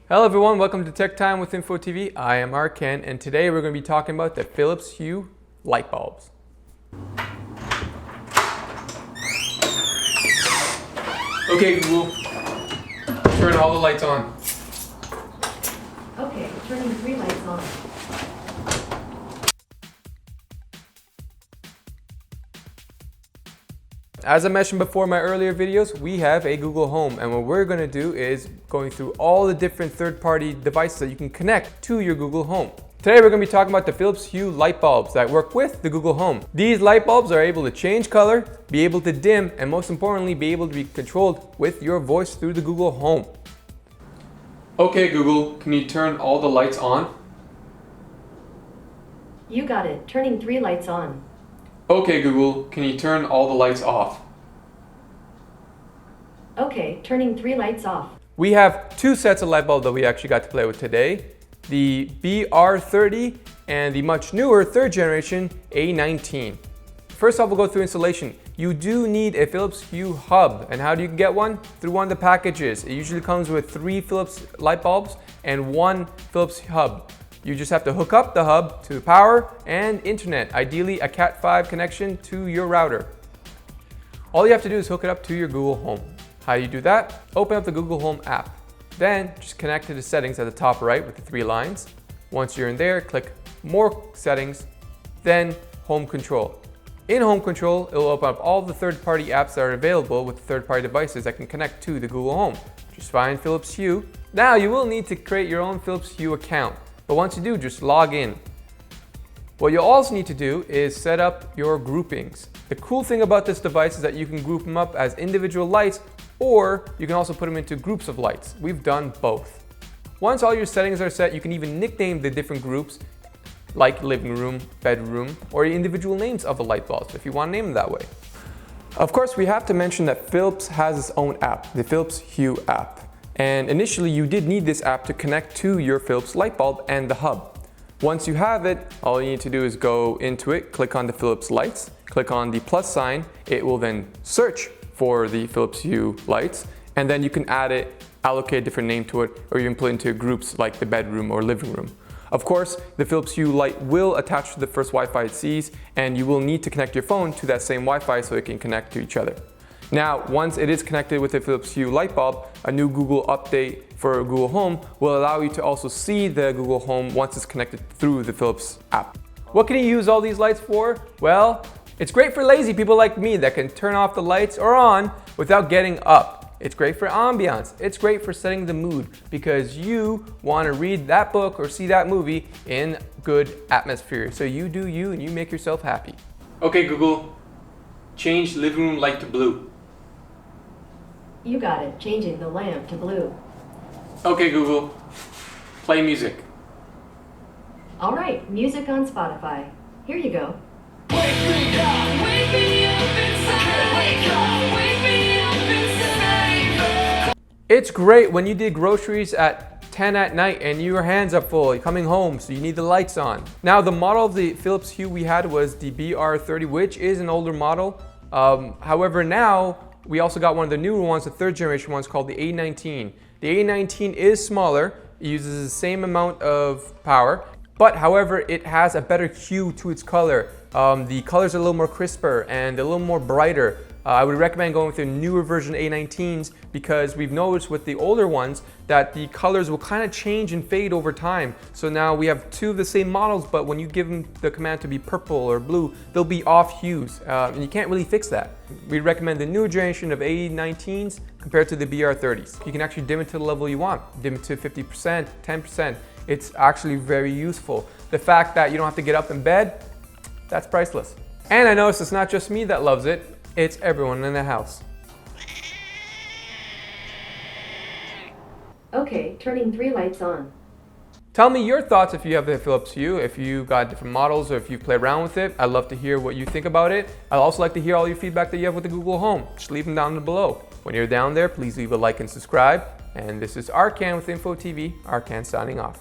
Hello everyone, welcome to Techtime with iNFOTV. I am Arkan, and today we're going to be talking about the Philips Hue light bulbs. Okay Google, turn all the lights on. Okay, turning 3 lights on. As I mentioned before in my earlier videos, we have a Google Home, and what we're going to do is going through all the different third-party devices that you can connect to your Google Home. Today we're going to be talking about the Philips Hue light bulbs that work with the Google Home. These light bulbs are able to change color, be able to dim, and most importantly be able to be controlled with your voice through the Google Home. Okay Google, can you turn all the lights on? You got it, turning 3 lights on. Okay Google, can you turn all the lights off? Okay, turning 3 lights off. We have two sets of light bulbs that we actually got to play with today. The BR30 and the much newer third generation A19. First off, we'll go through installation. You do need a Philips Hue hub, and how do you get one? Through one of the packages. It usually comes with 3 Philips light bulbs and 1 Philips hub. You just have to hook up the hub to power and internet, ideally a Cat5 connection to your router. All you have to do is hook it up to your Google Home. How do you do that? Open up the Google Home app. Then just connect to the settings at the top right with the 3 lines. Once you're in there, click More Settings, then Home Control. In Home Control, it will open up all the third-party apps that are available with third-party devices that can connect to the Google Home. Just find Philips Hue. Now you will need to create your own Philips Hue account. But once you do, just log in. What you'll also need to do is set up your groupings. The cool thing about this device is that you can group them up as individual lights, or you can also put them into groups of lights. We've done both. Once all your settings are set, you can even nickname the different groups, like living room, bedroom, or individual names of the light bulbs if you want to name them that way. Of course, we have to mention that Philips has its own app, the Philips Hue app. And initially you did need this app to connect to your Philips light bulb and the hub. Once you have it, all you need to do is go into it, click on the Philips lights, click on the plus sign. It will then search for the Philips Hue lights, and then you can add it, allocate a different name to it, or you can put it into groups like the bedroom or living room. Of course, the Philips Hue light will attach to the first Wi-Fi it sees, and you will need to connect your phone to that same Wi-Fi so it can connect to each other. Now, once it is connected with the Philips Hue light bulb, a new Google update for Google Home will allow you to also see the Google Home once it's connected through the Philips app. What can you use all these lights for? Well, it's great for lazy people like me that can turn off the lights or on without getting up. It's great for ambiance. It's great for setting the mood because you want to read that book or see that movie in good atmosphere. So you do you and you make yourself happy. Okay Google, change living room light to blue. You got it, changing the lamp to blue. Okay Google, play music. All right, music on Spotify. Here you go. Wake me up inside. Wake me up inside. It's great when you did groceries at 10 at night and your hands are full, you're coming home, so you need the lights on. Now the model of the Philips Hue we had was the BR30, which is an older model. However, now we also got one of the newer ones, the third generation ones called the A19. The A19 is smaller, it uses the same amount of power, but however, it has a better hue to its color. The colors are a little more crisper and a little more brighter. I would recommend going with the newer version A19s because we've noticed with the older ones that the colors will kind of change and fade over time. So now we have 2 of the same models, but when you give them the command to be purple or blue, they'll be off hues, and you can't really fix that. We recommend the newer generation of A19s compared to the BR30s. You can actually dim it to the level you want. Dim it to 50%, 10%. It's actually very useful. The fact that you don't have to get up in bed, that's priceless. And I noticed it's not just me that loves it. It's everyone in the house. Okay, turning 3 lights on. Tell me your thoughts if you have the Philips Hue, if you've got different models or if you've played around with it. I'd love to hear what you think about it. I'd also like to hear all your feedback that you have with the Google Home. Just leave them down below. When you're down there, please leave a like and subscribe. And this is Arkan with iNFOTV. Arkan signing off.